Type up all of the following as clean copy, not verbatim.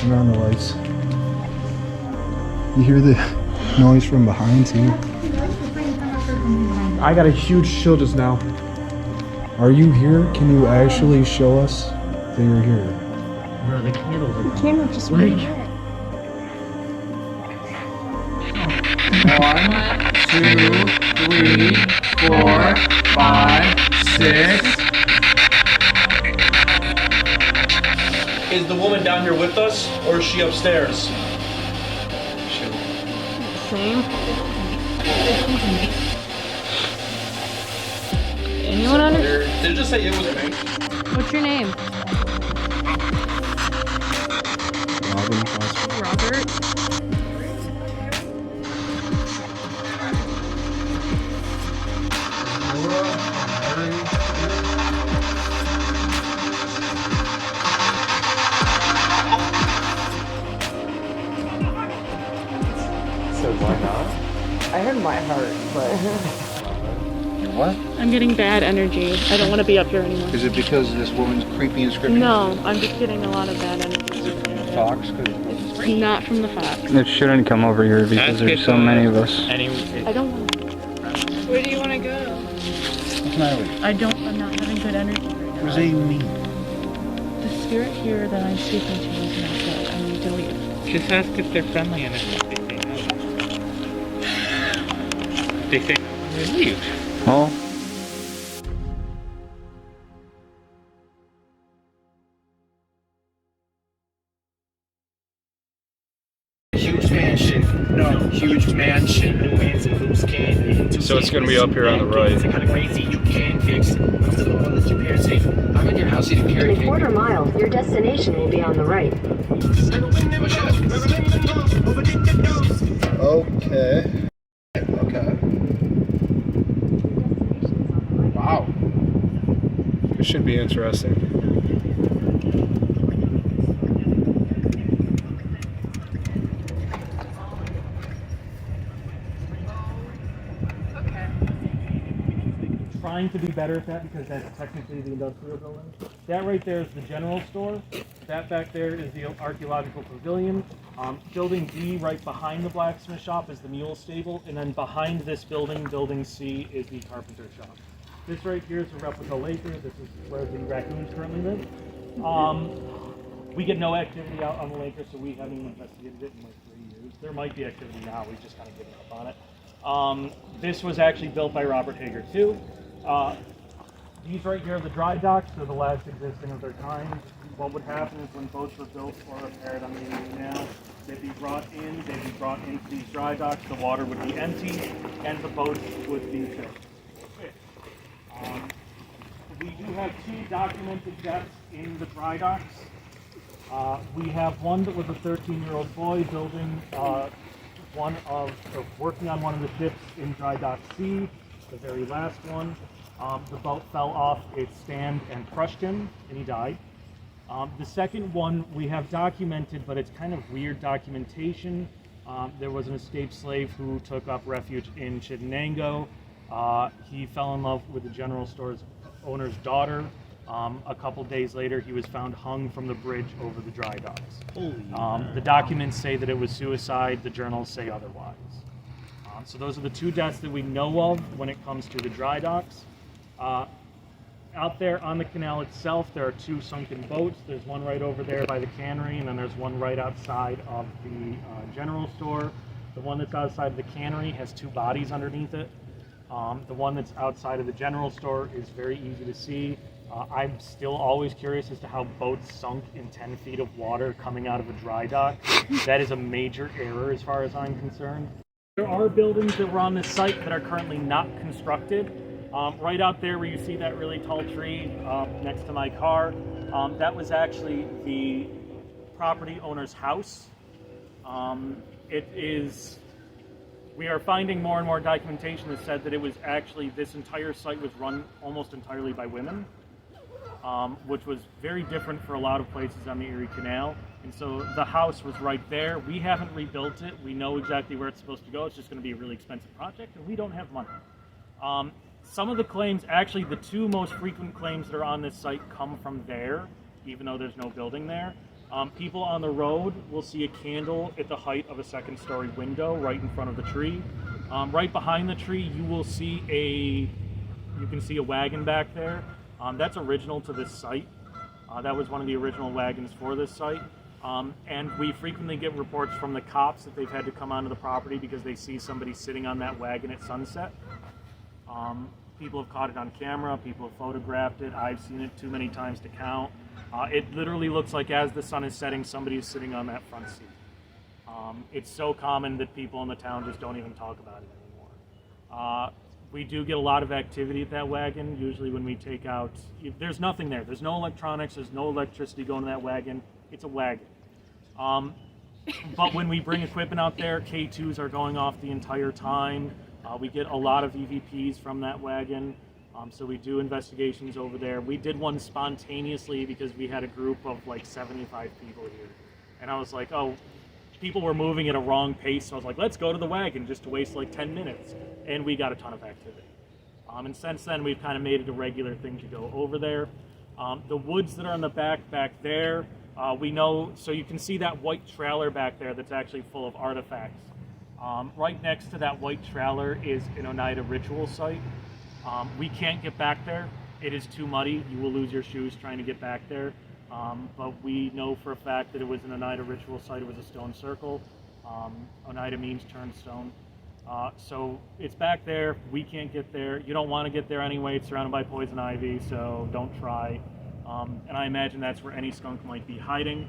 turn on the lights. You hear the noise from behind too? I got a huge chill just now. Are you here? Can you actually show us that you're here? Bro, the candles are The camera just went lit. 1, 2, 3, 4, 5, 6. Is the woman down here with us, or is she upstairs? Same. Anyone under? Did it just say it was me? What's your name? Robin, possibly. Robert. So why not? I heard my heart, but... What? I'm getting bad energy. I don't want to be up here anymore. Is it because this woman's creepy inscription? No, I'm just getting a lot of bad energy. Is it from the fox? Not from the fox. It shouldn't come over here because there's so many of us. I don't want to. Where do you want to go? What's the matter with you? I'm not having good energy right now. What does that even mean? The spirit here that I'm speaking to is not good. I need to leave. Just ask if they're friendly and if they say no. They say no, they leave. Well, Huge mansion. No, huge mansion. New hands and loose candy. So it's gonna be up here on the right. Kind of crazy. You can fix. I'm still the one that your parents hate. I'm in your house eating carrot In a cake. quarter mile, your destination will be on the right. Okay. Okay. Wow. This should be interesting. Trying to be better at that because that's technically the industrial building. That right there is the general store. That back there is the archaeological pavilion. Building D right behind the blacksmith shop is the mule stable, and then behind this building, building C, is the carpenter shop. This right here is a replica laker. This is where the raccoons currently live. We get no activity out on the laker, so we haven't even investigated it in like 3 years. There might be activity now, we've just kind of given up on it. This was actually built by Robert Hager too. These right here are the dry docks. They're the last existing of their kind. What would happen is when boats were built or repaired on the Indian Canal, they'd be brought into these dry docks, the water would be empty, and the boats would be filled. We do have 2 documented deaths in the dry docks. We have one that was a 13-year-old boy building working on one of the ships in dry dock C, the very last one. The boat fell off its stand and crushed him, and he died. The second one we have documented, but it's kind of weird documentation. There was an escaped slave who took up refuge in Chittenango. He fell in love with the general store's owner's daughter. A couple days later, he was found hung from the bridge over the dry docks. The documents say that it was suicide. The journals say otherwise. So those are the 2 deaths that we know of when it comes to the dry docks. Out there on the canal itself, there are 2 sunken boats. There's one right over there by the cannery, and then there's one right outside of the general store. The one that's outside of the cannery has 2 bodies underneath it. The one that's outside of the general store is very easy to see. I'm still always curious as to how boats sunk in 10 feet of water coming out of a dry dock. That is a major error as far as I'm concerned. There are buildings that were on this site that are currently not constructed. Right out there where you see that really tall tree next to my car, that was actually the property owner's house. We are finding more and more documentation that said that it was actually, this entire site was run almost entirely by women, which was very different for a lot of places on the Erie Canal. And so the house was right there. We haven't rebuilt it. We know exactly where it's supposed to go. It's just going to be a really expensive project, and we don't have money. Some of the claims, actually the 2 most frequent claims that are on this site come from there, even though there's no building there. People on the road will see a candle at the height of a second-story window right in front of the tree. Right behind the tree, you will see you can see a wagon back there. That's original to this site. That was one of the original wagons for this site. And we frequently get reports from the cops that they've had to come onto the property because they see somebody sitting on that wagon at sunset. People have caught it on camera, people have photographed it. I've seen it too many times to count. It literally looks like as the sun is setting, somebody is sitting on that front seat. It's so common that people in the town just don't even talk about it anymore. We do get a lot of activity at that wagon, usually when we take out, there's nothing there. There's no electronics, there's no electricity going to that wagon. It's a wagon. But when we bring equipment out there, K2s are going off the entire time. We get a lot of EVPs from that wagon. So we do investigations over there. We did one spontaneously because we had a group of like 75 people here. And I was like, oh, people were moving at a wrong pace. So I was like, let's go to the wagon just to waste like 10 minutes. And we got a ton of activity. And since then, we've kind of made it a regular thing to go over there. The woods that are in the back there, we know, so you can see that white trailer back there that's actually full of artifacts. Right next to that white trailer is an Oneida ritual site. We can't get back there. It is too muddy. You will lose your shoes trying to get back there. But we know for a fact that it was an Oneida ritual site. It was a stone circle. Oneida means turned stone. So it's back there. We can't get there. You don't want to get there anyway. It's surrounded by poison ivy, so don't try. And I imagine that's where any skunk might be hiding.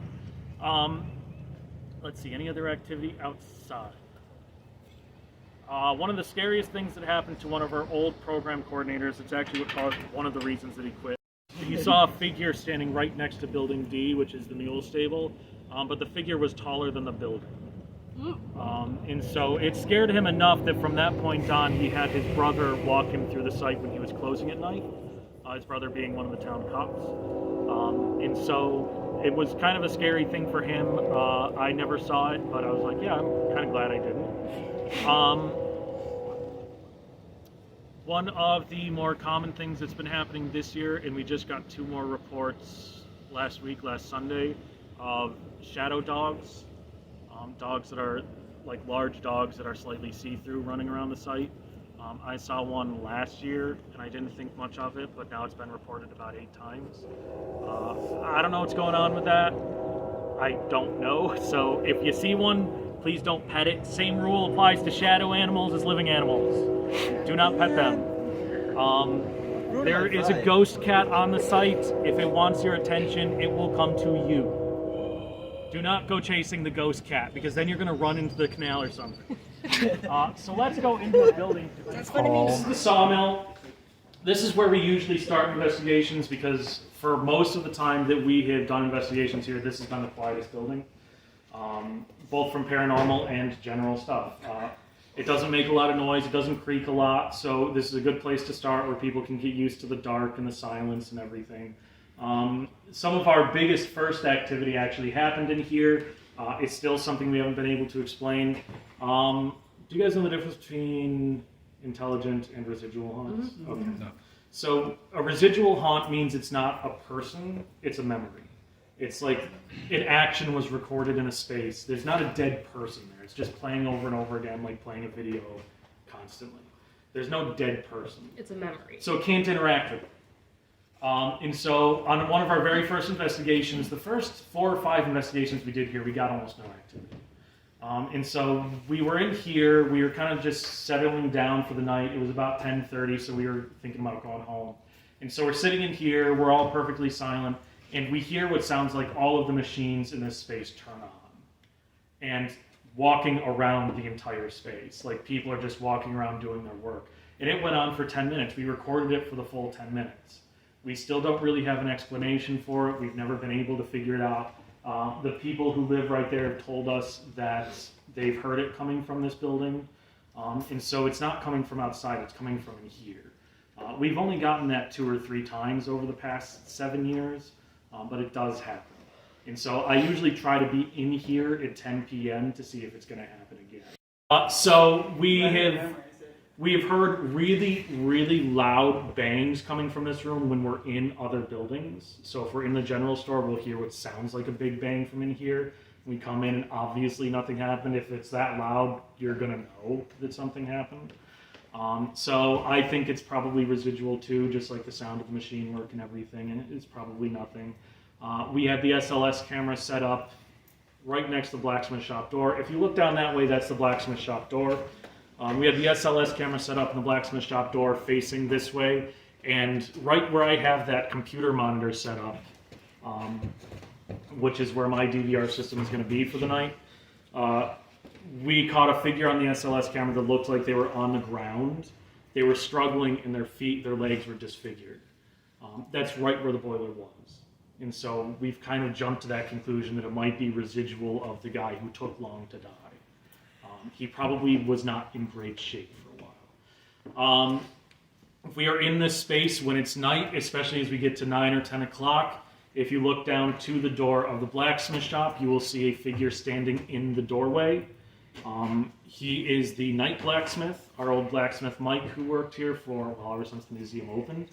Let's see, any other activity outside? One of the scariest things that happened to one of our old program coordinators, it's actually what caused one of the reasons that he quit. You saw a figure standing right next to Building D, which is the mule stable, but the figure was taller than the building. And so it scared him enough that from that point on, he had his brother walk him through the site when he was closing at night, his brother being one of the town cops. And so it was kind of a scary thing for him. I never saw it, but I was like, yeah, I'm kind of glad I didn't. One of the more common things that's been happening this year, and we just got 2 more reports last Sunday, of shadow dogs. Dogs that are like large dogs that are slightly see-through running around the site. I saw one last year and I didn't think much of it, but now it's been reported about 8 times. I don't know what's going on with that. I don't know. So if you see one, please don't pet it. Same rule applies to shadow animals as living animals. Do not pet them. There is a ghost cat on the site. If it wants your attention, it will come to you. Do not go chasing the ghost cat, because then you're going to run into the canal or something. So let's go into the building. This is the sawmill. This is where we usually start investigations, because for most of the time that we have done investigations here, this has been the quietest building, both from paranormal and general stuff. It doesn't make a lot of noise, it doesn't creak a lot, so this is a good place to start where people can get used to the dark and the silence and everything. Some of our biggest first activity actually happened in here. It's still something we haven't been able to explain. Do you guys know the difference between intelligent and residual haunts? Mm-hmm. Okay. No. So a residual haunt means it's not a person, it's a memory. It's like an action was recorded in a space. There's not a dead person there. It's just playing over and over again, like playing a video constantly. There's no dead person. It's a memory. So it can't interact with it. And so on one of our very first investigations, the first 4 or 5 investigations we did here, we got almost no activity. And so we were in here, we were kind of just settling down for the night. It was about 10:30, so we were thinking about going home. And so we're sitting in here, we're all perfectly silent, and we hear what sounds like all of the machines in this space turn on. And walking around the entire space, like people are just walking around doing their work. And it went on for 10 minutes. We recorded it for the full 10 minutes. We still don't really have an explanation for it. We've never been able to figure it out. The people who live right there have told us that they've heard it coming from this building. And so it's not coming from outside, it's coming from in here. We've only gotten that 2 or 3 times over the past 7 years, but it does happen. And so I usually try to be in here at 10 p.m. to see if it's going to happen again. So we have We have heard really, really loud bangs coming from this room when we're in other buildings. So if we're in the general store, we'll hear what sounds like a big bang from in here. We come in and obviously nothing happened. If it's that loud, you're gonna know that something happened. So I think it's probably residual too, just like the sound of the machine work and everything, and it's probably nothing. We had the SLS camera set up right next to the blacksmith shop door. If you look down that way, that's the blacksmith shop door. We had the SLS camera set up in the blacksmith shop door facing this way, and right where I have that computer monitor set up, which is where my DVR system is going to be for the night, we caught a figure on the SLS camera that looked like they were on the ground. They were struggling and their legs were disfigured. That's right where the boiler was. And so we've kind of jumped to that conclusion that it might be residual of the guy who took long to die. He probably was not in great shape for a while. If we are in this space when it's night, especially as we get to 9 or 10 o'clock, if you look down to the door of the blacksmith shop, you will see a figure standing in the doorway. He is the night blacksmith, our old blacksmith Mike, who worked here for, well, ever since the museum opened.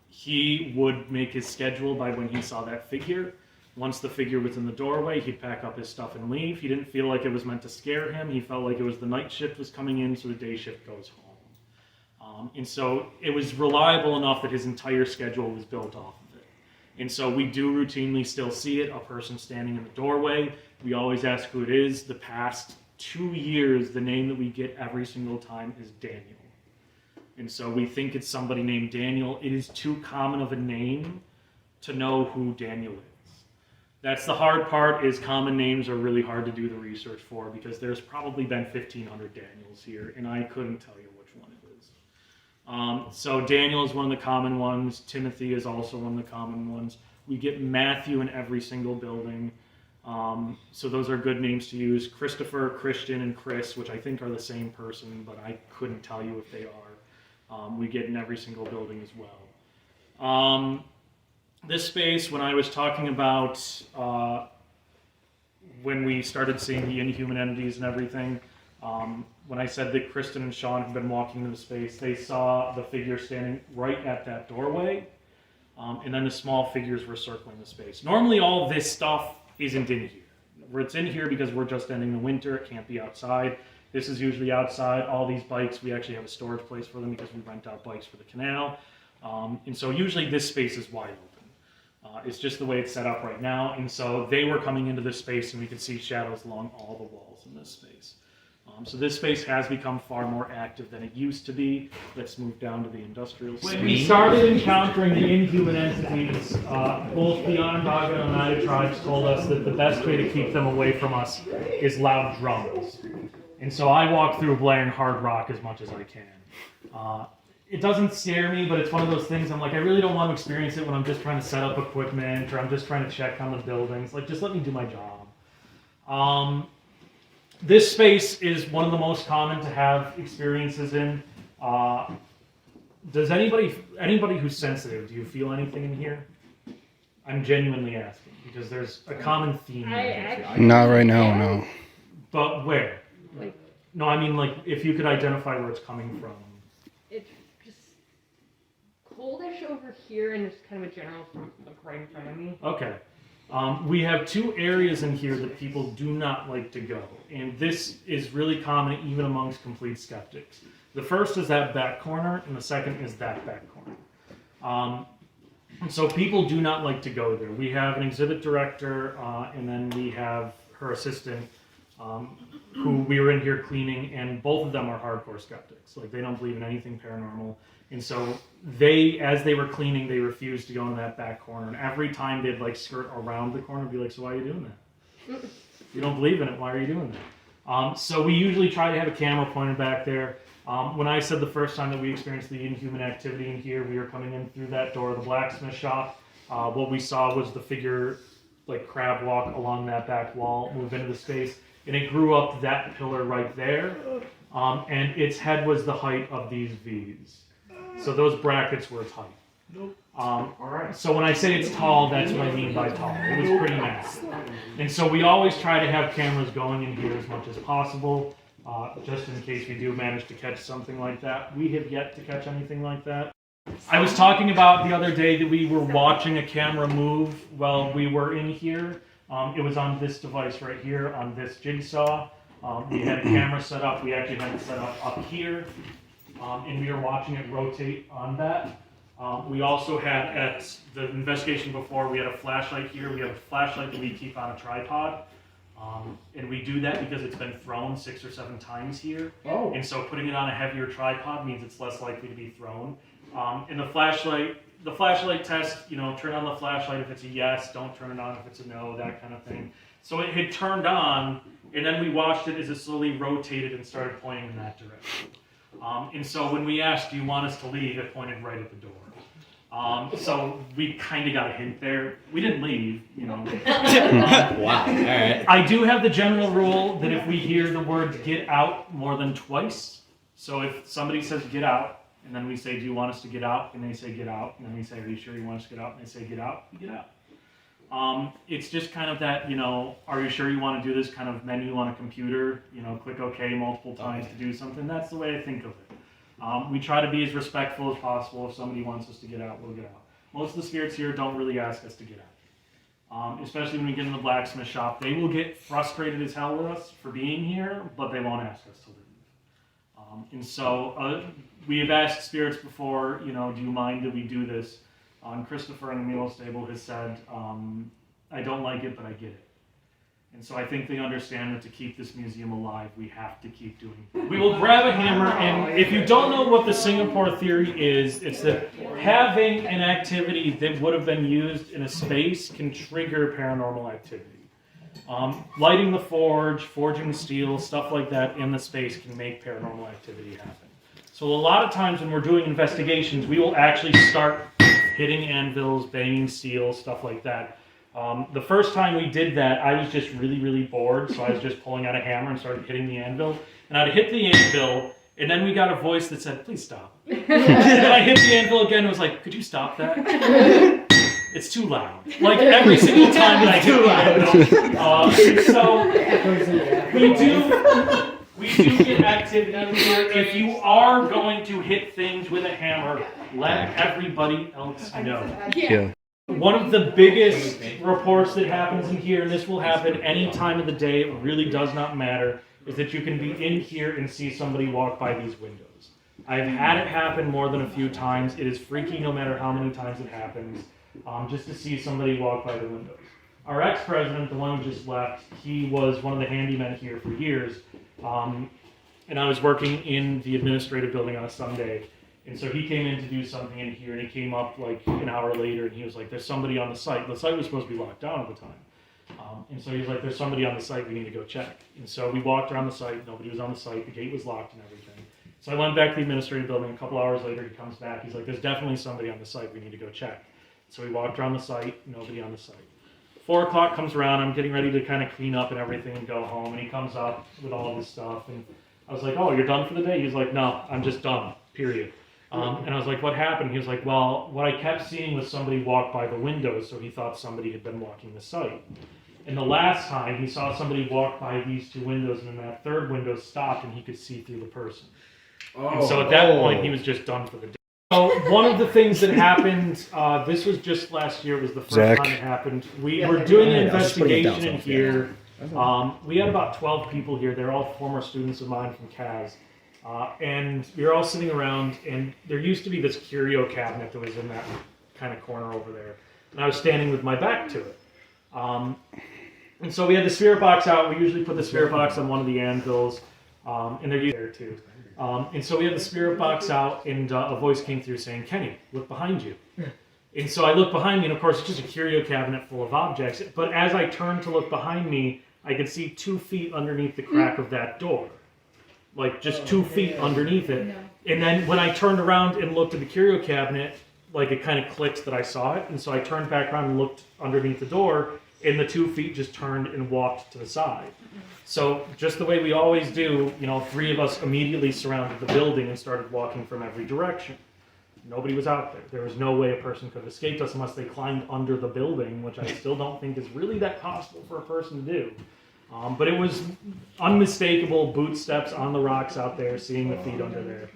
He would make his schedule by when he saw that figure. Once the figure was in the doorway, he'd pack up his stuff and leave. He didn't feel like it was meant to scare him. He felt like it was the night shift was coming in, so the day shift goes home. And so it was reliable enough that his entire schedule was built off of it. And so we do routinely still see it, a person standing in the doorway. We always ask who it is. The past 2 years, the name that we get every single time is Daniel. And so we think it's somebody named Daniel. It is too common of a name to know who Daniel is. That's the hard part, is common names are really hard to do the research for, because there's probably been 1,500 Daniels here, and I couldn't tell you which one it is. So Daniel is one of the common ones. Timothy is also one of the common ones. We get Matthew in every single building. So those are good names to use. Christopher, Christian, and Chris, which I think are the same person, but I couldn't tell you if they are. We get in every single building as well. This space, when I was talking about when we started seeing the inhuman entities and everything, when I said that Kristen and Sean had been walking into the space, they saw the figure standing right at that doorway, and then the small figures were circling the space. Normally all this stuff isn't in here. It's in here because we're just ending the winter, it can't be outside. This is usually outside. All these bikes, we actually have a storage place for them because we rent out bikes for the canal. And so usually this space is wide open. It's just the way it's set up right now. And so they were coming into this space and we could see shadows along all the walls in this space. So this space has become far more active than it used to be. Let's move down to the industrial space. When we started encountering the inhuman entities, both the Onondaga and Oneida tribes told us that the best way to keep them away from us is loud drums. And so I walk through blaring hard rock as much as I can. It doesn't scare me, but it's one of those things I'm like, I really don't want to experience it when I'm just trying to set up equipment or I'm just trying to check on the buildings. Like, just let me do my job. This space is one of the most common to have experiences in. Does anybody who's sensitive, do you feel anything in here? I'm genuinely asking, because there's a common theme. Not right now, no. But where? Like, no, I mean, like, if you could identify where it's coming from. it's just coldish over here, and it's kind of a general from like right in front of me. Okay. We have two areas in here that people do not like to go, and this is really common even amongst complete skeptics. The first is that back corner, and the second is that back corner. And so people do not like to go there. We have an exhibit director, and then we have her assistant, who we were in here cleaning, and both of them are hardcore skeptics. Like, they don't believe in anything paranormal. And so they, as they were cleaning, they refused to go in that back corner. And every time they'd like skirt around the corner, be like, so why are you doing that? If you don't believe in it, why are you doing that? So we usually try to have a camera pointed back there. When I said the first time that we experienced the inhuman activity in here, we were coming in through that door of the blacksmith shop. What we saw was the figure like crab walk along that back wall, move into the space, and it grew up that pillar right there. And its head was the height of these V's. So those brackets were its height. So when I say it's tall, that's what I mean by tall. It was pretty massive. And so we always try to have cameras going in here as much as possible. just in case we do manage to catch something like that. We have yet to catch anything like that. I was talking about the other day that we were watching a camera move while we were in here. It was on this device right here, on this jigsaw. We had a camera set up. We actually had it set up here, and we were watching it rotate on that. We also had, at the investigation before, we had a flashlight here. We have a flashlight that we keep on a tripod. And we do that because it's been thrown 6 or 7 times here. Oh. And so putting it on a heavier tripod means it's less likely to be thrown. And the flashlight test, you know, turn on the flashlight if it's a yes, don't turn it on if it's a no, that kind of thing. So it had turned on, and then we watched it as it slowly rotated and started pointing in that direction. And so when we asked, do you want us to leave, it pointed right at the door. So we kind of got a hint there. We didn't leave, you know. Wow, all right. I do have the general rule that if we hear the word get out more than twice, so if somebody says get out, and then we say, do you want us to get out? And they say get out. And then we say, are you sure you want us to get out? And they say get out, you get out. It's just kind of that, you know, are you sure you want to do this kind of menu on a computer? You know, click OK multiple times to do something. That's the way I think of it. We try to be as respectful as possible. If somebody wants us to get out, we'll get out. Most of the spirits here don't really ask us to get out. Especially when we get in the blacksmith shop. They will get frustrated as hell with us for being here, but they won't ask us to leave. And so we have asked spirits before, you know, do you mind that we do this? Christopher in the Mule Stable has said, I don't like it, but I get it. And so I think they understand that to keep this museum alive, we have to keep doing it. We will grab a hammer, and if you don't know what the Singapore theory is, it's that having an activity that would have been used in a space can trigger paranormal activity. Lighting the forge, forging steel, stuff like that in the space can make paranormal activity happen. So a lot of times when we're doing investigations, we will actually start hitting anvils, banging steel, stuff like that. The first time we did that, I was just really, really bored, so I was just pulling out a hammer and started hitting the anvil. And I'd hit the anvil, and then we got a voice that said, please stop. And then I hit the anvil again and was like, could you stop that? It's too loud. Like every single time that I hit the anvil. So we do get activity here. If you are going to hit things with a hammer, let everybody else know. Yeah. One of the biggest reports that happens in here, and this will happen any time of the day, it really does not matter, is that you can be in here and see somebody walk by these windows. I've had it happen more than a few times. It is freaky no matter how many times it happens, just to see somebody walk by the windows. Our ex-president, the one who just left, he was one of the handymen here for years, and I was working in the administrative building on a Sunday. And so he came in to do something in here, and he came up like an hour later, and he was like, there's somebody on the site. The site was supposed to be locked down at the time. And so he was like, there's somebody on the site, we need to go check. And so we walked around the site, nobody was on the site, the gate was locked and everything. So I went back to the administrative building, a couple hours later, he comes back, he's like, there's definitely somebody on the site, we need to go check. So we walked around the site, nobody on the site. 4 o'clock comes around, I'm getting ready to kind of clean up and everything and go home, and he comes up with all of his stuff, and I was like, oh, you're done for the day? He's like, no, I'm just done, period. And I was like, what happened? He was like, well, what I kept seeing was somebody walk by the windows, so he thought somebody had been walking the site. And the last time, he saw somebody walk by these 2 windows, and then that third window stopped, and he could see through the person. And so at that point, he was just done for the day. So one of the things that happened, this was just last year, was the first time it happened. We were doing an investigation in here. We had about 12 people here. They're all former students of mine from CAS. And we were all sitting around, and there used to be this curio cabinet that was in that kind of corner over there. And I was standing with my back to it. And so we had the spirit box out. We usually put the spirit box on one of the anvils, and they're usually there too. And so we had the spirit box out, and a voice came through saying, Kenny, look behind you. And so I looked behind me, and of course it's just a curio cabinet full of objects. But as I turned to look behind me, I could see 2 feet underneath the crack of that door. Like just 2 feet underneath it. No. And then when I turned around and looked at the curio cabinet, like it kind of clicked that I saw it. And so I turned back around and looked underneath the door, and the 2 feet just turned and walked to the side. So just the way we always do, you know, 3 of us immediately surrounded the building and started walking from every direction. Nobody was out there. There was no way a person could have escaped us unless they climbed under the building, which I still don't think is really that possible for a person to do. But it was unmistakable boot steps on the rocks out there, seeing the feet under there.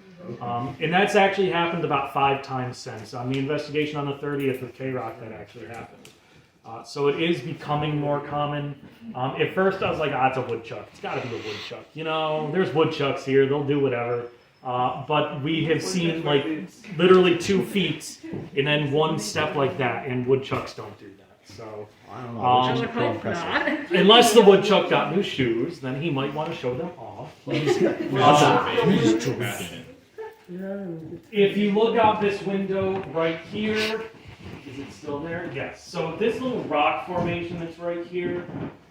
And that's actually happened about 5 times since. On the investigation on the 30th with K-Rock, that actually happened. So it is becoming more common. At first I was like, it's a woodchuck. It's gotta be a woodchuck. You know, there's woodchucks here, they'll do whatever. But we have seen like literally 2 feet and then 1 step like that, and woodchucks don't do that. So, I don't know. I would hope not. unless the woodchuck got new shoes, then he might want to show them off. If you look out this window right here, is it still there? Yes. So this little rock formation that's right here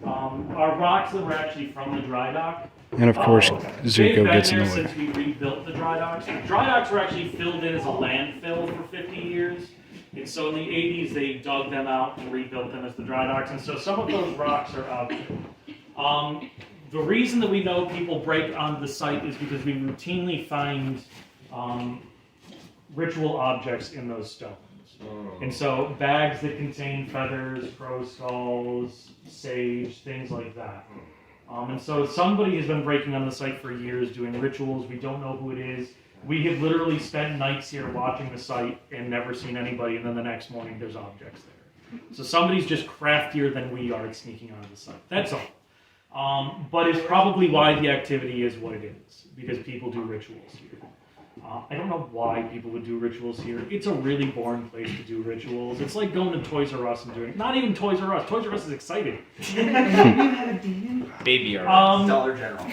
are rocks that were actually from the dry dock. And of course, They've Zuko been gets in there the way. since we rebuilt the dry docks. The dry docks were actually filled in as a landfill for 50 years. And so in the 80s, they dug them out and rebuilt them as the dry docks. And so some of those rocks are out there. The reason that we know people break onto the site is because we routinely find ritual objects in those stones. And so bags that contain feathers, crow skulls, sage, things like that. And so somebody has been breaking on the site for years doing rituals. We don't know who it is. We have literally spent nights here watching the site and never seen anybody, and then the next morning there's objects there. So somebody's just craftier than we are at sneaking onto the site. That's all. But it's probably why the activity is what it is, because people do rituals here. I don't know why people would do rituals here. It's a really boring place to do rituals. It's like going to Toys R Us and doing it. Not even Toys R Us. Toys R Us is exciting. Baby Dollar General.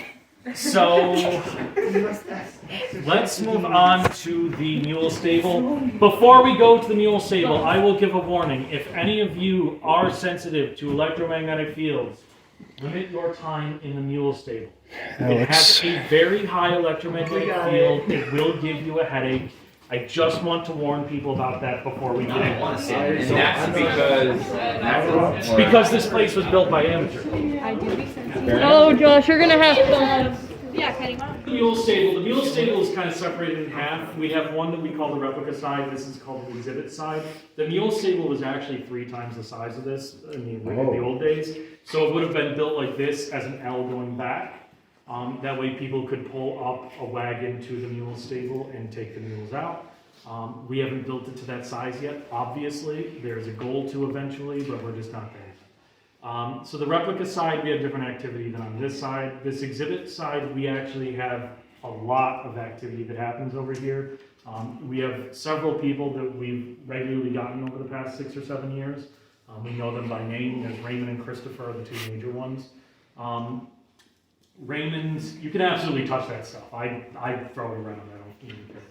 So let's move on to the mule stable. Before we go to the mule stable, I will give a warning. If any of you are sensitive to electromagnetic fields, limit your time in the mule stable. It has a very high electromagnetic field. It will give you a headache. I just want to warn people about that before we get in. And that's Because this place was built by amateurs. Oh, Josh, you're gonna have fun. Yeah, Kenny, come on. The mule stable. The mule stable is kind of separated in half. We have one that we call the replica side. This is called the exhibit side. The mule stable was actually 3 times the size of this in the old days. So it would have been built like this as an L going back. That way people could pull up a wagon to the mule stable and take the mules out. We haven't built it to that size yet, obviously. There's a goal to eventually, but we're just not there. So the replica side, we have different activity than on this side. This exhibit side, we actually have a lot of activity that happens over here. We have several people that we've regularly gotten over the past 6 or 7 years. We know them by name. There's Raymond and Christopher are the 2 major ones. Raymond, you can absolutely touch that stuff. I throw it around, I don't even care.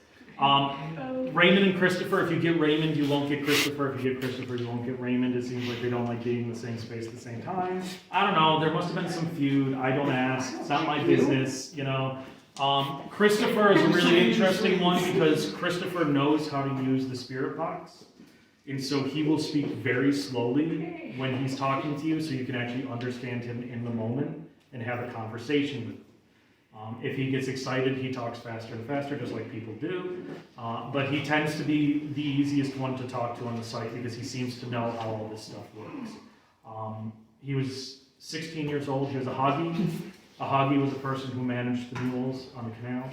Raymond and Christopher, if you get Raymond, you won't get Christopher. If you get Christopher, you won't get Raymond. It seems like they don't like being in the same space at the same time. I don't know, there must have been some feud. I don't ask. It's not my business, you know. Christopher is a really interesting one because Christopher knows how to use the spirit box. And so he will speak very slowly when he's talking to you so you can actually understand him in the moment and have a conversation with him. If he gets excited, he talks faster and faster, just like people do. But he tends to be the easiest one to talk to on the site because he seems to know how all this stuff works. He was 16 years old. He was a hoggy. A hoggy was a person who managed the mules on the canal.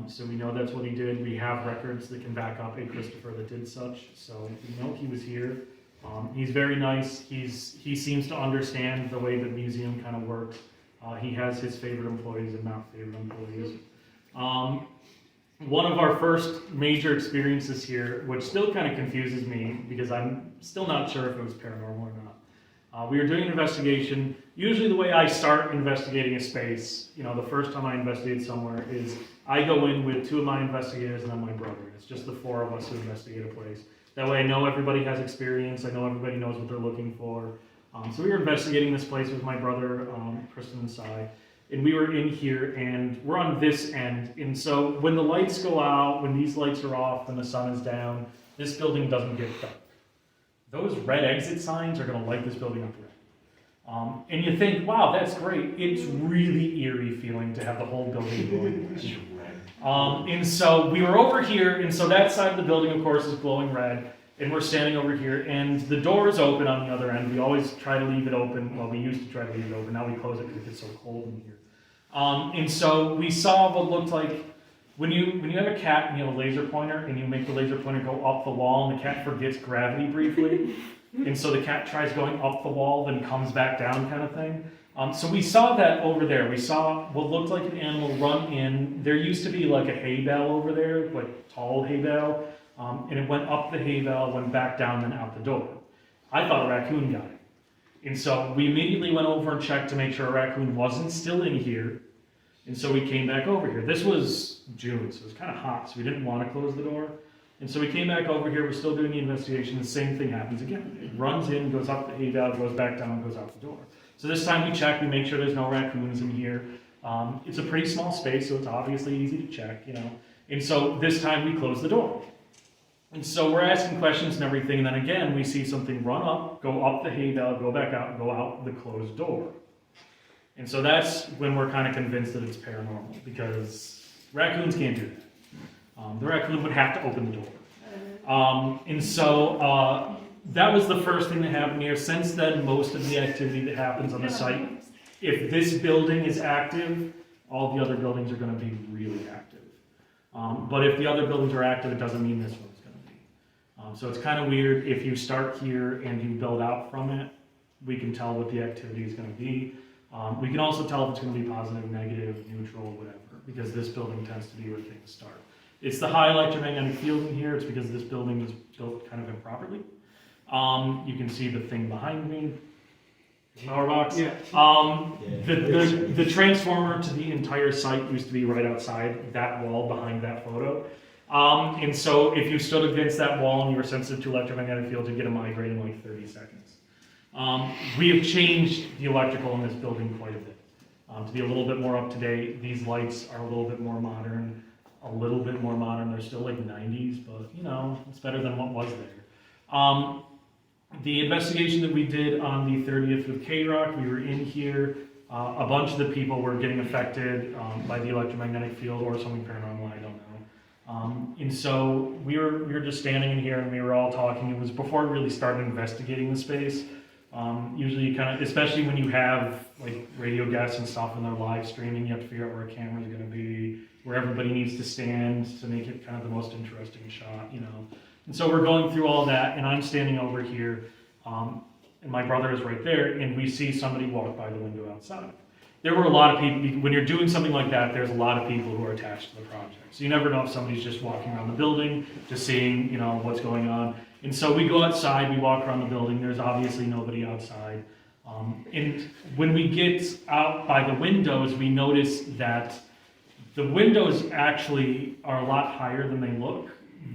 So we know that's what he did. We have records that can back up a Christopher that did such. So we know he was here. He's very nice. He seems to understand the way the museum kind of works. He has his favorite employees and not favorite employees. One of our first major experiences here, which still kind of confuses me because I'm still not sure if it was paranormal or not. We were doing an investigation. Usually the way I start investigating a space, you know, the first time I investigate somewhere is I go in with 2 of my investigators and then my brother. It's just the 4 of us who investigate a place. That way I know everybody has experience. I know everybody knows what they're looking for. So we were investigating this place with my brother, Kristen and Cy, and we were in here and we're on this end. And so when the lights go out, when these lights are off and the sun is down, this building doesn't get dark. Those red exit signs are gonna light this building up red. And you think, wow, that's great. It's really eerie feeling to have the whole building glowing red. And so we were over here, and so that side of the building, of course, is glowing red. and we're standing over here, and the door is open on the other end. We always try to leave it open. Well, we used to try to leave it open. Now we close it because it gets so cold in here. And so we saw what looked like when you have a cat and you have a laser pointer and you make the laser pointer go up the wall, and the cat forgets gravity briefly, and so the cat tries going up the wall, then comes back down, kind of thing. So we saw that over there. We saw what looked like an animal run in. There used to be like a hay bale over there, like tall hay bale, and it went up the hay bale, went back down, then out the door. I thought a raccoon got it. And so we immediately went over and checked to make sure a raccoon wasn't still in here. And so we came back over here. This was June, so it was kind of hot, so we didn't want to close the door. And so we came back over here. We're still doing the investigation. The same thing happens again. It runs in, goes up the hay bale, goes back down, goes out the door. So this time we check, we make sure there's no raccoons in here. It's a pretty small space, so it's obviously easy to check, you know. And so this time we close the door. And so we're asking questions and everything, and then again we see something run up, go up the hay bale, go back out, and go out the closed door. And so that's when we're kind of convinced that it's paranormal, because raccoons can't do that. The raccoon would have to open the door. And so that was the first thing that happened here. Since then, most of the activity that happens on the site, if this building is active, all the other buildings are going to be really active. But if the other buildings are active, it doesn't mean this one's going to be. So it's kind of weird. If you start here and you build out from it, we can tell what the activity is going to be. We can also tell if it's going to be positive, negative, neutral, whatever, because this building tends to be where things start. It's the high electromagnetic field in here. It's because this building was built kind of improperly. You can see the thing behind me, power box. Yeah. The transformer to the entire site used to be right outside that wall behind that photo. And so if you stood against that wall and you were sensitive to electromagnetic fields, you'd get a migraine in like 30 seconds. We have changed the electrical in this building quite a bit. To be a little bit more up to date, these lights are a little bit more modern. They're still like 90s, but you know, it's better than what was there. The investigation that we did on the 30th with K-Rock, we were in here. A bunch of the people were getting affected by the electromagnetic field or something paranormal, I don't know. And so we were just standing in here and we were all talking. It was before we really started investigating the space. Usually you kind of, especially when you have like radio guests and stuff and they're live streaming, you have to figure out where a camera's going to be, where everybody needs to stand to make it kind of the most interesting shot, you know. And so we're going through all that, and I'm standing over here, and my brother is right there, and we see somebody walk by the window outside. There were a lot of people, when you're doing something like that, there's a lot of people who are attached to the project. So you never know if somebody's just walking around the building, just seeing, you know, what's going on. And so we go outside, we walk around the building, there's obviously nobody outside. And when we get out by the windows, we notice that the windows actually are a lot higher than they look.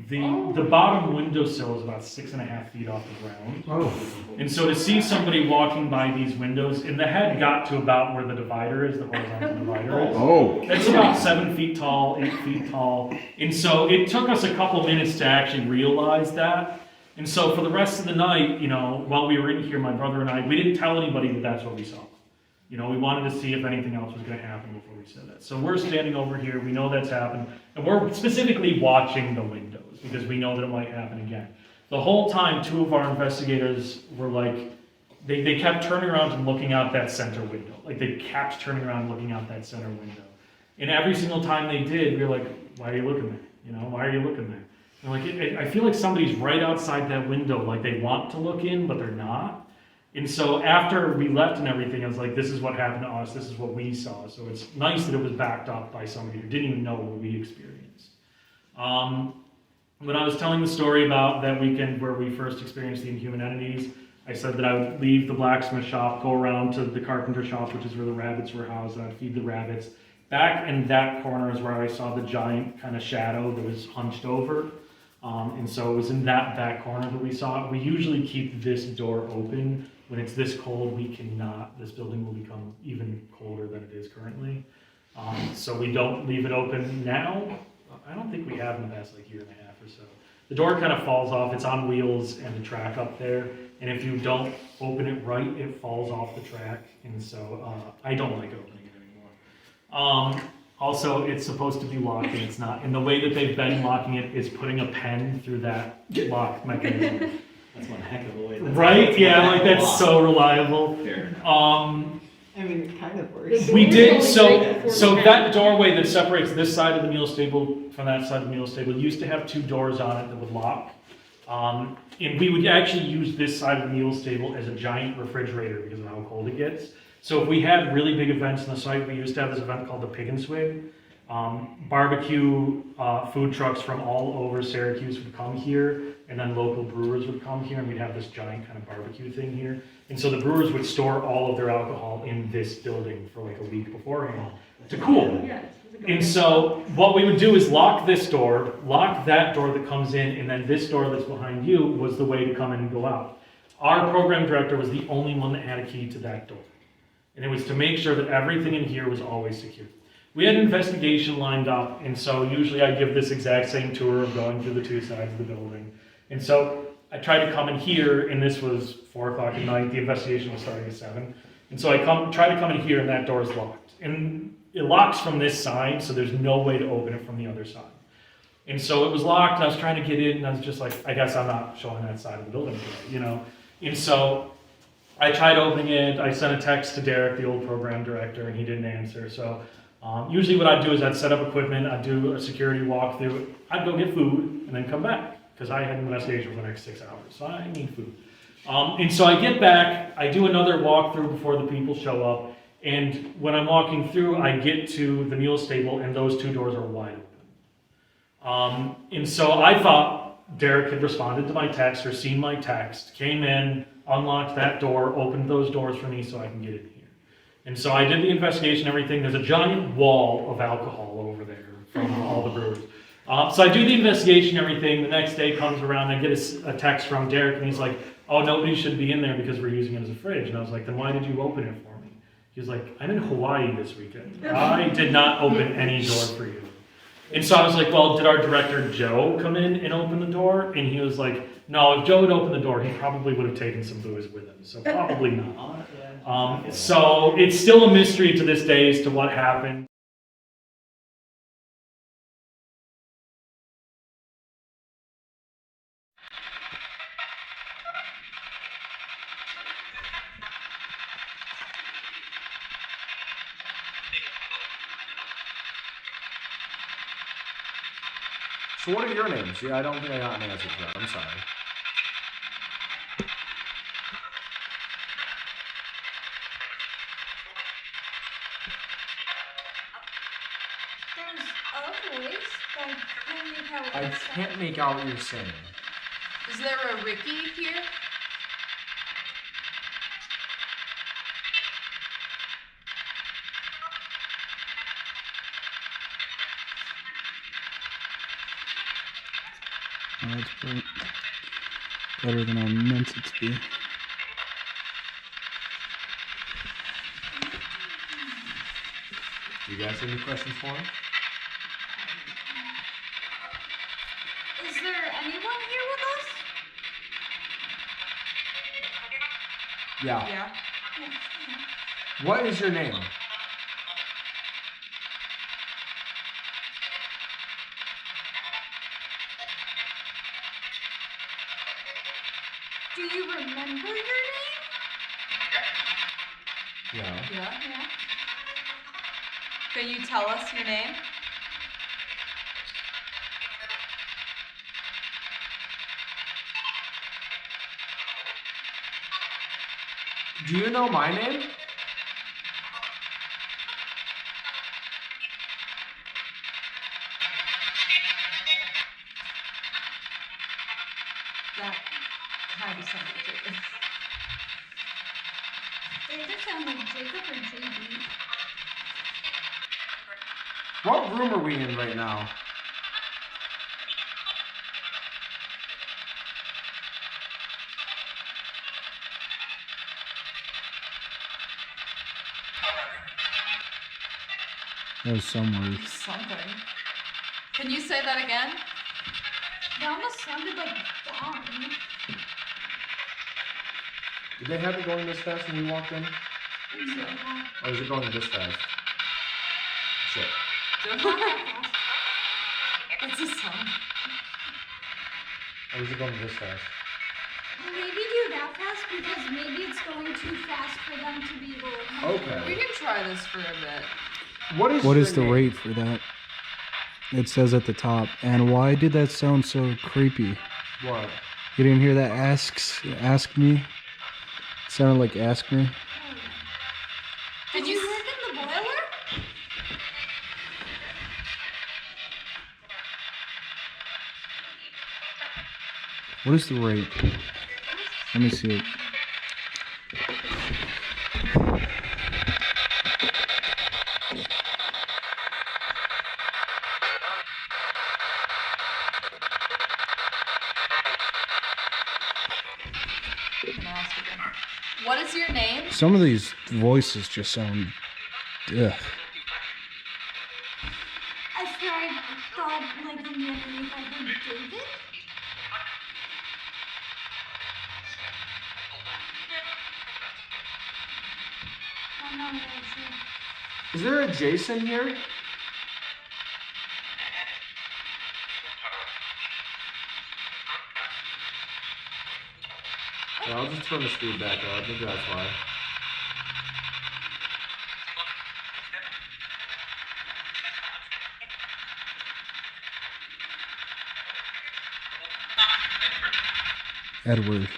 The bottom windowsill is about 6.5 feet off the ground. Oh. And so to see somebody walking by these windows, and the head got to about where the divider is, the horizontal divider is. Oh. It's about 7 feet tall, 8 feet tall. And so it took us a couple minutes to actually realize that. And so for the rest of the night, you know, while we were in here, my brother and I, we didn't tell anybody that that's what we saw. You know, we wanted to see if anything else was going to happen before we said that. So we're standing over here, we know that's happened, and we're specifically watching the windows because we know that it might happen again. The whole time, two of our investigators were like, they kept turning around and looking out that center window. Like they kept turning around and looking out that center window. And every single time they did, we were like, why are you looking there? You know, why are you looking there? And like, I feel like somebody's right outside that window, like they want to look in, but they're not. And so after we left and everything, I was like, this is what happened to us, this is what we saw. So it's nice that it was backed up by somebody who didn't even know what we experienced. When I was telling the story about that weekend where we first experienced the inhuman entities, I said that I would leave the blacksmith shop, go around to the carpenter shop, which is where the rabbits were housed, and I'd feed the rabbits. Back in that corner is where I saw the giant kind of shadow that was hunched over. And so it was in that back corner that we saw it. We usually keep this door open. When it's this cold, we cannot, this building will become even colder than it is currently. So we don't leave it open now. I don't think we have in the past like year and a half or so. The door kind of falls off, it's on wheels and the track up there. And if you don't open it right, it falls off the track. And so I don't like opening it anymore. Also, it's supposed to be locked and it's not. And the way that they've been locking it is putting a pen through that lock mechanism. That's one heck of a way. Right? Yeah, like that's so reliable. I mean, it kind of works. We did, so that doorway that separates this side of the mule stable from that side of the mule stable used to have 2 doors on it that would lock. And we would actually use this side of the mule stable as a giant refrigerator because of how cold it gets. So if we had really big events on the site, we used to have this event called the Pig and Swig. Barbecue food trucks from all over Syracuse would come here, and then local brewers would come here, and we'd have this giant kind of barbecue thing here. And so the brewers would store all of their alcohol in this building for like a week beforehand to cool. And so what we would do is lock this door, lock that door that comes in, and then this door that's behind you was the way to come in and go out. Our program director was the only one that had a key to that door. And it was to make sure that everything in here was always secure. We had an investigation lined up, and so usually I give this exact same tour of going through the 2 sides of the building. And so I tried to come in here, and this was 4 o'clock at night, the investigation was starting at 7. And so I tried to come in here, and that door is locked. And it locks from this side, so there's no way to open it from the other side. And so it was locked, and I was trying to get in, and I was just like, I guess I'm not showing that side of the building today, you know? And so I tried opening it, I sent a text to Derek, the old program director, and he didn't answer. So usually what I'd do is I'd set up equipment, I'd do a security walkthrough, I'd go get food, and then come back, because I had an investigation for the next 6 hours, so I need food. And so I get back, I do another walkthrough before the people show up, and when I'm walking through, I get to the mule stable, and those 2 doors are wide open. And so I thought Derek had responded to my text or seen my text, came in, unlocked that door, opened those doors for me so I can get in here. And so I did the investigation, everything. There's a giant wall of alcohol over there from all the brewers. So I do the investigation, everything. The next day comes around, I get a text from Derek, and he's like, oh, nobody should be in there because we're using it as a fridge. And I was like, then why did you open it for me? He was like, I'm in Hawaii this weekend. I did not open any door for you. And so I was like, well, did our director Joe come in and open the door? And he was like, no, if Joe had opened the door, he probably would have taken some booze with him. So probably not. So it's still a mystery to this day as to what happened. So what are your names? Yeah, I don't think I got an answer to that. I'm sorry. There's a voice, but I can't make out what you're saying. Is there a Ricky here? Oh, that's great. Better than I meant it to be. Do you guys have any questions for him? Is there anyone here with us? Yeah. Yeah. What is your name? Do you remember your name? Yeah. Yeah. Can you tell us your name? Do you know my name? That kind of sounds like Jacob. They either sound like Jacob or JB. What room are we in right now? That was somewhere. Something. Can you say that again? That almost sounded like Dawn. Did they have it going this fast when we walked in? Or is it going this fast? Shit. They're not that fast. That's a song. Or is it going this fast? Maybe do that fast because maybe it's going too fast for them to be able to come. Okay. We can try this for a bit. What is the rate for that? It says at the top. And why did that sound so creepy? What? You didn't hear that? Ask me? It sounded like ask me. Did you work in the boiler? What is the rate? Let me see it. What is your name? Some of these voices just sound... Ugh. I swear I thought like in the underneath I heard David. Oh no, Is there a Jason here? Yeah, I'll just turn the speed back up. Maybe that's why. Edward.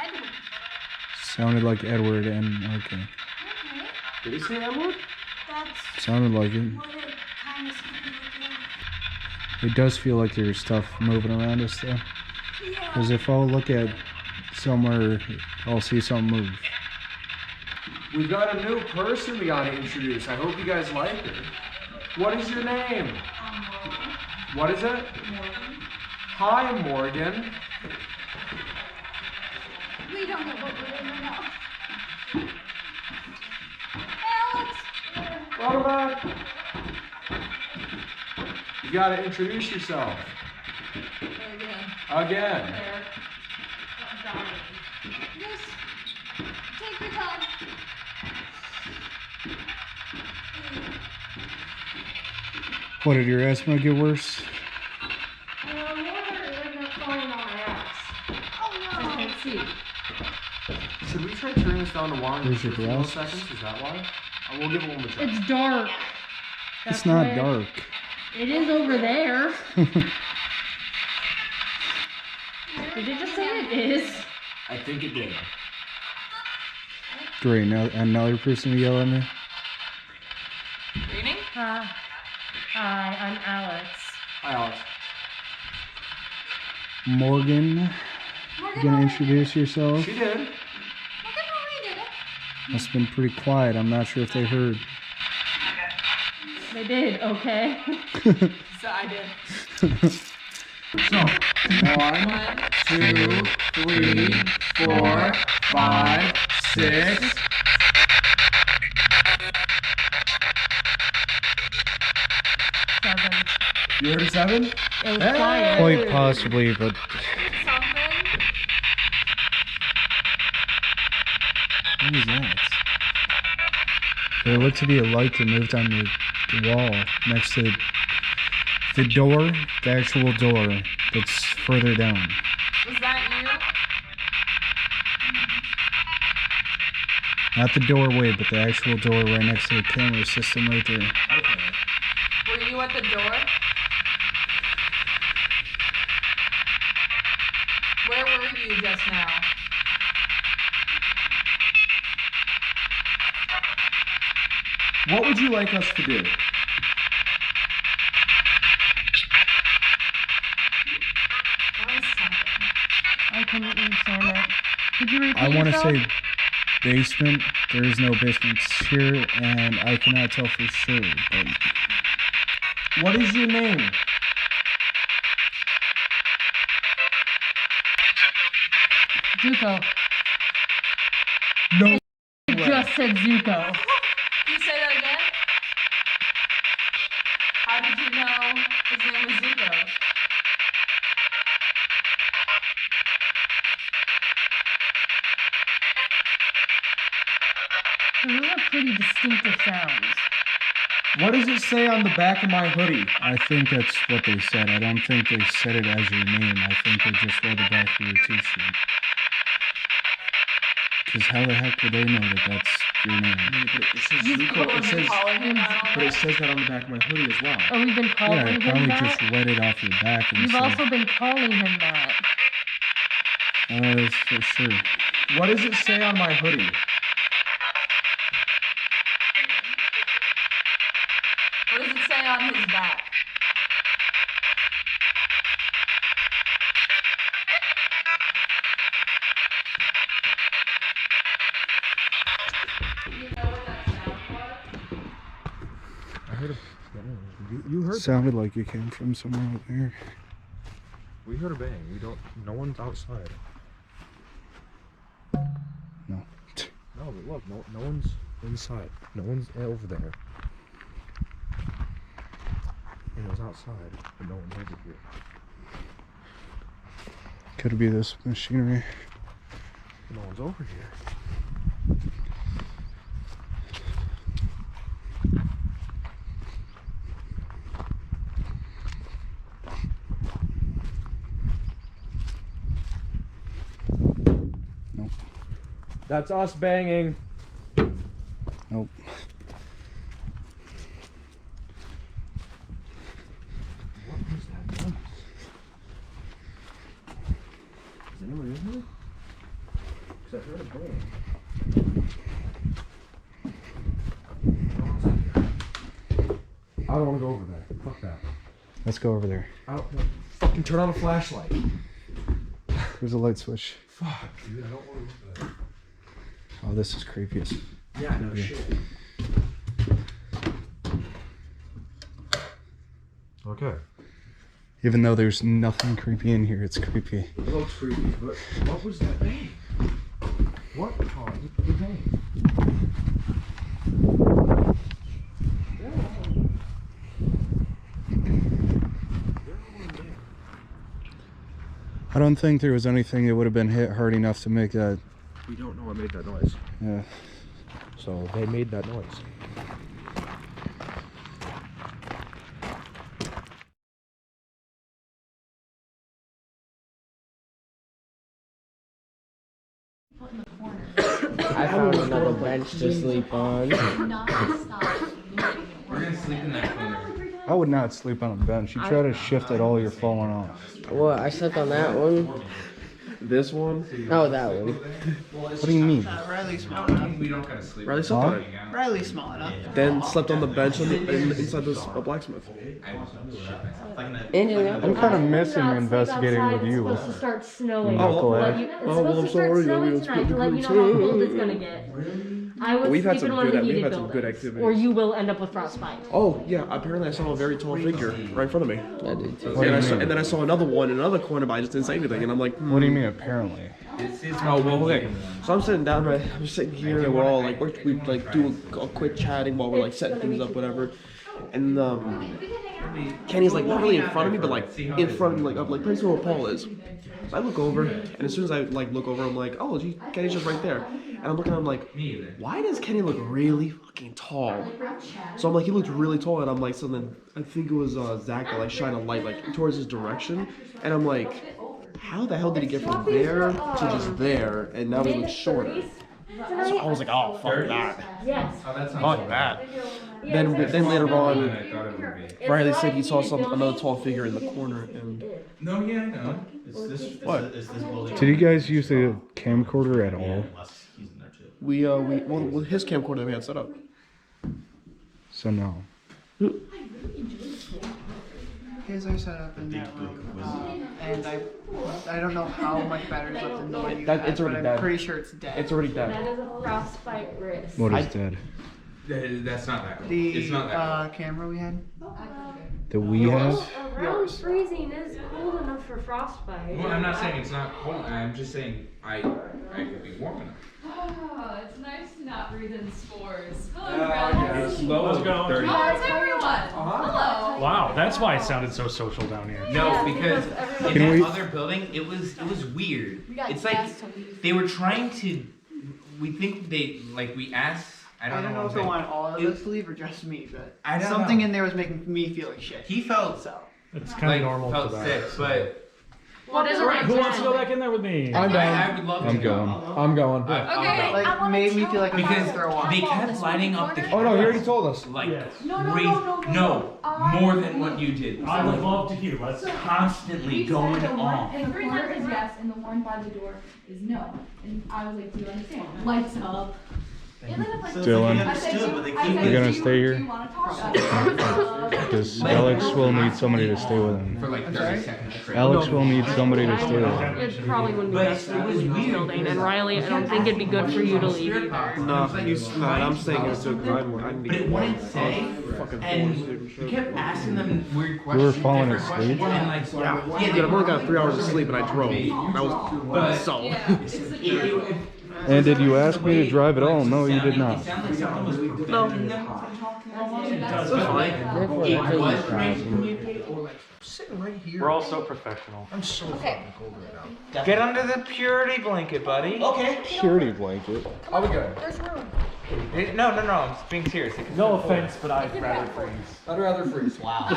Edward. Sounded like Edward and... Okay. Okay. Did he say Edward? That's Sounded like it. what it kind of sounded like. It does feel like there's stuff moving around us though. Yeah. Because if I'll look at somewhere, I'll see something move. We've got a new person we gotta introduce. I hope you guys like her. What is your name? What is it? Morgan. Hi, Morgan. We don't know what we're doing now. Alex! Welcome back. You gotta introduce yourself. Again. Just take your time. What, did your asthma get worse? Water ended up falling on my ass. Oh I no! can't see. Should we try turning this down to 1 Where's your 50 glasses? milliseconds? Is that why? We'll give it one more try. It's dark. It's That's not why dark. It is over there. Did it just say it is? I think it did. Great, now another person to yell at me. Reading? Hi, I'm Alex. Hi, Alex. Morgan, you gonna introduce yourself? She did. Morgan already did it. Must have been pretty quiet. I'm not sure if they heard. They did, okay. So I did. So, 1, 2, 3, 4, 5, 6. Seven. You heard a 7? It was quiet. Quite possibly, but Something. what was that? There looked to be a light that moved on the wall next to the door, the actual door that's further down. Was that you? Not the doorway, but the actual door right next to the camera system right there. Okay. Were you at the door? Where were you just now? What would you like us to do? That was something. I couldn't understand that. Could you repeat I want to yourself? say basement. There is no basement here, and I cannot tell for sure. But What is your name? Zuko. No. It just said Zuko. Can you say that again? How did you know his name was Zuko? Those are pretty distinctive sounds. What does it say on the back of my hoodie? I think that's what they said. I don't think they said it as your name. I think they just read the back of your t-shirt. Because how the heck would they know that that's your name? But it says Zuko. But it says that on the back of my hoodie as well. Oh, we've been calling Yeah, I him probably that? just read it off your back and You've said, also been calling him that. for sure. What does it say on my hoodie? What does it say on his back? You know what that sound was? I heard you heard Sounded like it came from somewhere out there. We heard a bang. No one's outside. No. No, but look, no one's inside. No one's over there. It was outside, but no one's over here. Could be this machinery. No one's over here. Nope. That's us banging. Nope. What was that noise? Is anyone in here? Because I heard a bang. I don't want to go over there. Fuck that. Let's go over there. I don't fucking turn on a flashlight. There's a light switch. Fuck, dude, I don't want to go there. Oh, this is creepy as... Yeah, no shit. Okay. Even though there's nothing creepy in here, it's creepy. It looks creepy, but what was that bang? What caused the bang? I don't think there was anything that would have been hit hard enough to make that. We don't know what made that noise. Yeah. So they made that noise. I found another bench to sleep on. We're gonna sleep in that corner. I would not sleep on a bench. You try to shift it, all you're falling off. What? I slept on that one. This one? Oh, that one. What do you mean? Riley's small enough. We don't gotta sleep. Riley slept on it. Riley's small enough. Then slept on the bench inside this blacksmith. I'm kind of missing investigating with you. It's supposed to start snowing. Knucklehead. It's supposed to start snowing tonight to let you know how cold it's gonna get. I would We've had sleep in some one of good- the we've heated had some good buildings, activities. or you will end up with frostbite. Oh, yeah, apparently I saw a very tall figure right in front of me. I did too. And then I saw another one in another corner, but I just didn't say anything. And I'm like, What do you mean, apparently? Oh, well, okay. So I'm sitting down, right? I'm just sitting here, and we're all like, we like do a quick chatting while we're like setting things up, whatever. And Kenny's like not really in front of me, but like in front of me, like up, like pretty where Paul is. So I look over, and as soon as I like look over, I'm like, oh, gee, Kenny's just right there. And I'm looking, I'm like, why does Kenny look really fucking tall? So I'm like, he looked really tall, and I'm like, so then I think it was Zach that like shined a light like towards his direction, and I'm like, how the hell did he get from there to just there, and now he looks shorter? So I was like, oh, fuck that. Yes. Fuck that. Then later on, Riley said he saw another tall figure in the corner, and No, yeah, I know. what? Did you guys use a camcorder at all? Well, his camcorder we had set up. So no. His are set up in that room. And I don't know how much battery's left in the one you It's had, already but dead. I'm pretty sure it's dead. It's already That dead. is a frostbite risk. What is dead? That's not that cool. The It's not that camera we had. That we have? Around freezing is cold enough for frostbite. cool. Well, I'm not saying it's not cold. I'm just saying I could be warm enough. Oh, it's nice to not breathe in spores. Hello, Let's go. 30. Oh, it's everyone. Hello. Wow, that's why it sounded so social down here. No, because in Can that we- other building, it was weird. We got It's like asked to leave. they were trying to. We think we asked I don't know if I want all of us to leave or just me, but I don't something know. in there was making me feel like shit. He felt so. It's kind of normal felt for that. sick, but What is Alright, who wants to go back in there with me? I'm down. I would love to I'm going. I'm going. Okay, Like made me feel like I because was throw up. they kept lighting up the Oh no, he already told us. like Yes. no, more than what you did. I would Like, love to hear. Let's constantly going on. And the corner is yes, and the one by the door is no. And I was like, do you understand? Lights up. Dylan, you're gonna stay here? Because Alex will need somebody to stay with him. For like 30 seconds. Alex will need somebody to stay with him. It probably wouldn't be best for you to leave this building. And Riley, I don't think it'd be good for you to leave either. No, I'm staying here too because I need But it wouldn't say, fucking and you kept asking them weird You questions. were falling different asleep? questions, and like, Yeah, dude, I've only got 3 hours of sleep and I drove. That was so. And did you ask me to drive at all? No, you did not. No. Sitting right here. We're all so professional. I'm so Okay. fucking cold right now. Get under the purity blanket, buddy. Okay. Purity blanket. I'll be good. There's room. No, I'm being serious. No offense, but I'd rather freeze. I'd rather freeze. Wow.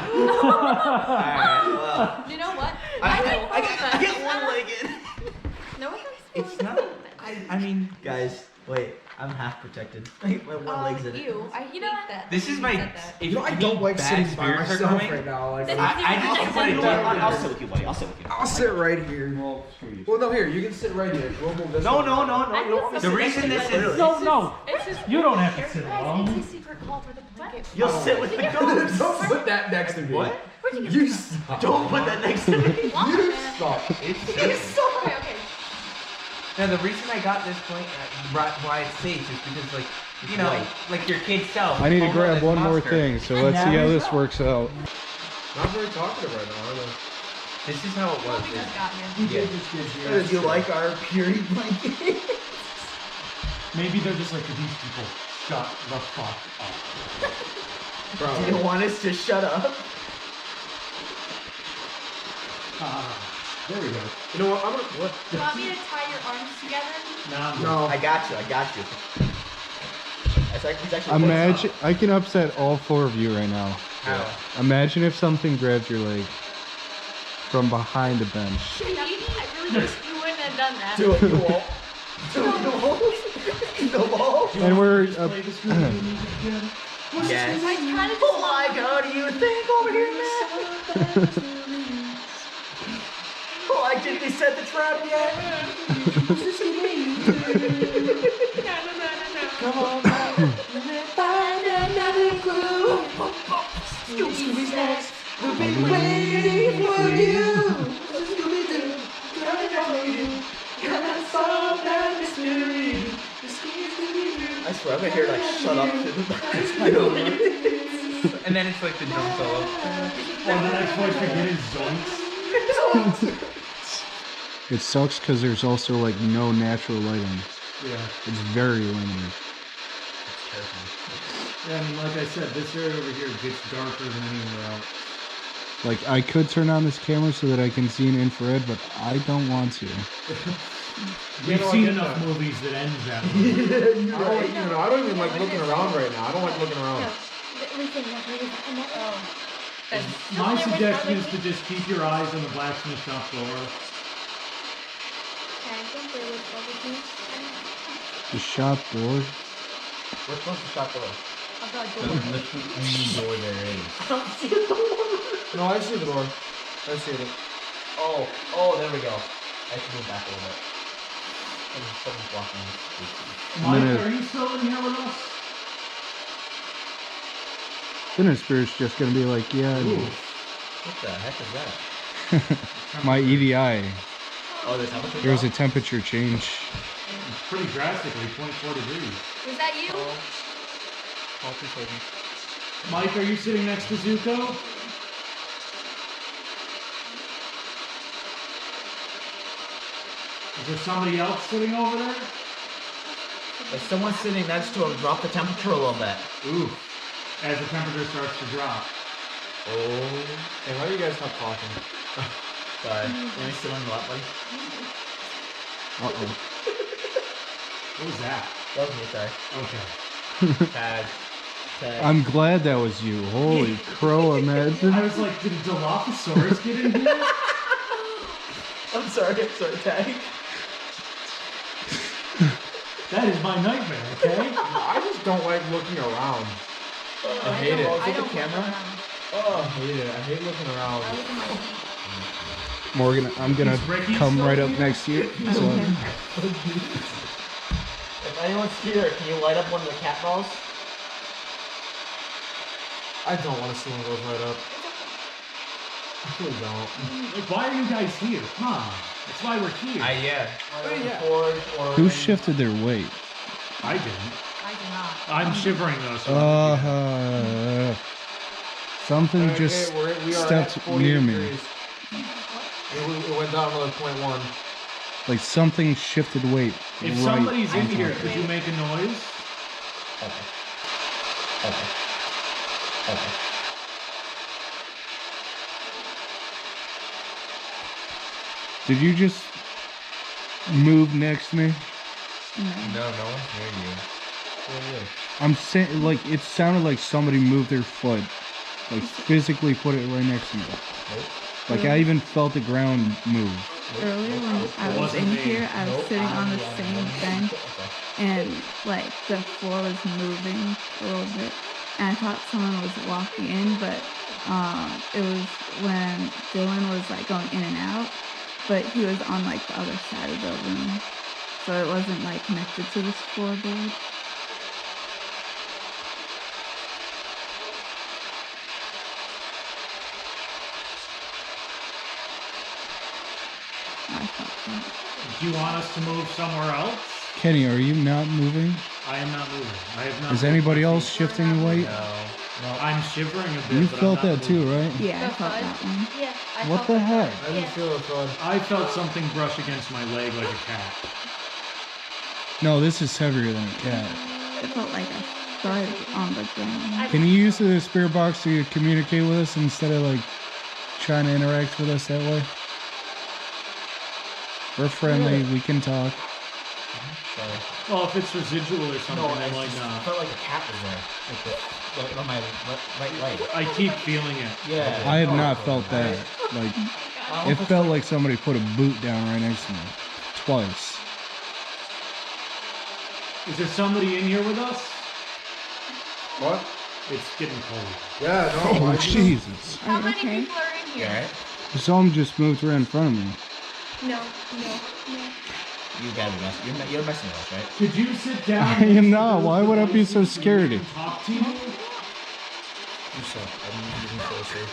You know what? I get one-legged. No offense. It's not. I mean, Guys, wait. I'm half protected. My one leg's in it. Ew, I hate that. this is my. If You know, I any don't like bad sitting by spirits are myself coming, right now. Like, I just put it down. I'll sit with you, buddy. I'll sit with you. I'll sit right here. Well, no, here, you can sit right here. We'll move this No, way. no, no, no. You don't want me to The sit reason next to this you. is No, It's just you don't have to sit alone. It's a secret call for the blanket. You'll sit with the ghost. Don't put that next to me. What? Where'd you get You this stop. Don't put that next to me. from? You Man. stop. It's Okay, okay. Now the reason I got this point, why it's safe, is because like, you know, like your kid self. I need to oh, no, grab there's one more monster. thing, so let's see how this works out. Not very talkative right now, are they? This is how it was. We just got here. Yeah. Do you like our purity blanket? Maybe they're just like these people. Shut the fuck up. Do you want us to shut up? There we go. You know what? I'm gonna. What? Do you want me to tie your arms together? No. I got you. I got you. He's actually Imagine, I can upset all 4 of you right now. How? Imagine if something grabs your leg from behind the bench. I really wish you wouldn't have done that. Do it. You won't. Do it. You won't. You won't. And we're Yes. I kind of Oh my God! Do you think over here, man? Oh, I did they set the trap yet? Come on, man. Find another clue. Scooby snacks. We've been waiting for you. Scooby-Doo. Gonna solve that mystery. I swear, I'm gonna hear like shut up through the back. And then it's like the drum solo. And the next voice we get is Zoinks. It sucks because there's also like no natural lighting. Yeah. It's very limited. And like I said, this area over here gets darker than anywhere else. Like I could turn on this camera so that I can see in infrared, but I don't want to. We've seen enough movies that end that way. I don't even like looking around right now. I don't like looking around. My suggestion is to just keep your eyes on the blacksmith shop door. The shop door. Which one's the shop door? Only door there is. No, I see the door. I see it. Oh, there we go. I have to move back a little bit. Someone's blocking me. Mike, are you still in here with us? Then Spirit's just gonna be like, yeah. What the heck is that? My EDI. Oh, the temperature. There was a temperature change. Pretty drastically, 0.4 degrees. Was that you? Mike, are you sitting next to Zuko? Is there somebody else sitting over there? If someone's sitting next to him, drop the temperature a little bit. Ooh. As the temperature starts to drop. Oh. Hey, why do you guys stop talking? Sorry. Let me sit on the lap, buddy. Uh-oh. What was that? That was me, sorry. Okay. Tag. I'm glad that was you. Holy crow, imagine. I was like, did a Dilophosaurus get in here? I'm sorry, Tag. That is my nightmare, okay? I just don't like looking around. I hate it. Is it the camera? Oh, I hate it. I hate looking around. Morgan, I'm gonna come right up next to you. So If anyone's here, can you light up one of the cat balls? I don't want to see one of those light up. I really don't. Like, why are you guys here? Come on. That's why we're here. who shifted their weight? I didn't. I did not. I'm shivering though, so Something just stepped near me. It went down to like 0.1. Like something shifted weight. if right somebody's in onto here, me. could you make a noise? Did you just move next to me? No, no one's near you. I'm saying, like, it sounded like somebody moved their foot. Like, physically put it right next to me. Like, I even felt the ground move. Earlier when I was in here, I was sitting on the same bench, and like the floor was moving a little bit, and I thought someone was walking in, but it was when Dylan was like going in and out, but he was on like the other side of the room, so it wasn't like connected to this floorboard. I thought that. Do you want us to move somewhere else? Kenny, are you not moving? I am not moving. I have not. Is anybody else shifting the weight? No, I'm shivering a bit. You but felt I'm not that too, moving. right? Yeah, I felt that one. Yeah. What the heck? I didn't feel it, bud. I felt something brush against my leg like a cat. No, this is heavier than a cat. It felt like a thud on the ground. Can you use the spirit box to communicate with us instead of like trying to interact with us that way? We're friendly, we can talk. Sorry. Well, if it's residual or something, No, I'm I like, just nah. felt like a cat was there. Like on my right leg. I keep feeling it. Yeah. I have not felt that. Like, it felt like somebody put a boot down right next to me. Twice. Is there somebody in here with us? What? It's getting cold. Yeah, no. Oh, Jesus. How many people are in here? Yeah. Some just moved right in front of me. No. You gotta be messing. You're messing with us, right? Could you sit down? I am not. Why would I be so scared? Talk to you? You suck. I'm even closer.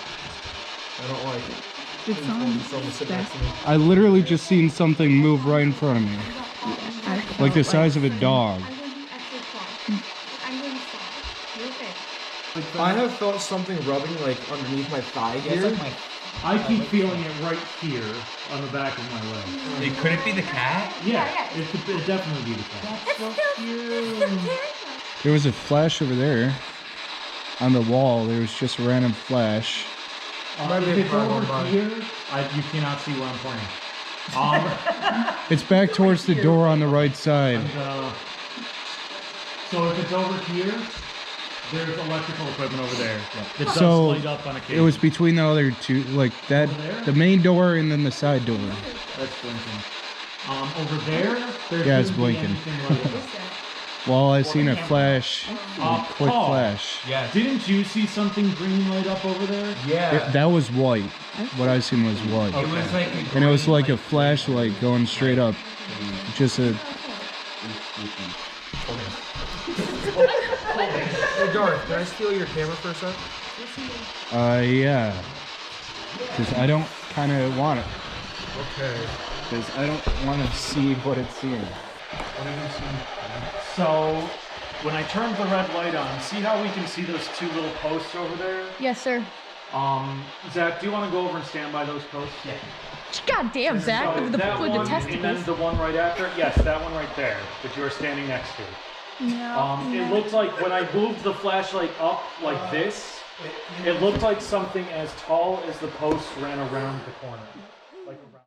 I don't like it. Did someone Someone sit next to me. I literally just seen something move right in front of me. I Like felt the size of a dog. I'm going to be extra strong. I'm going to stop. You're okay. I have felt something rubbing like underneath my thigh Yeah, it's here. like my. I keep feeling it right here on the back of my leg. Could it be the cat? Yeah, it could definitely be the cat. There was a flash over there. On the wall, there was just a random flash. If it's over here, you cannot see where I'm pointing. It's back towards the door on the right side. So if it's over here, there's electrical equipment over there that does So light up on occasion. it was between the other two, like that, Over there? the main door and then the side door. That's blinking. Over there, there's Yeah, it's blinking. Well, I seen a flash, a quick Paul, flash. Yeah. Didn't you see something green light up over there? Yeah. That was white. What I seen was white. It was like a And it was green, like a flashlight going straight up. Just a. Hey, Darth, can I steal your camera for a sec? Yeah. Because I don't kind of want it. Okay. Because I don't want to see what it's seeing. So, when I turn the red light on, see how we can see those two little posts over there? Yes, sir. Zach, do you want to go over and stand by those posts? Yeah. God damn, Zach, So with the that one, and then testicles. the one right after? Yes, that one right there that you are standing next to. It looked like when I moved the flashlight up like this, it looked like something as tall as the post ran around the corner. Like around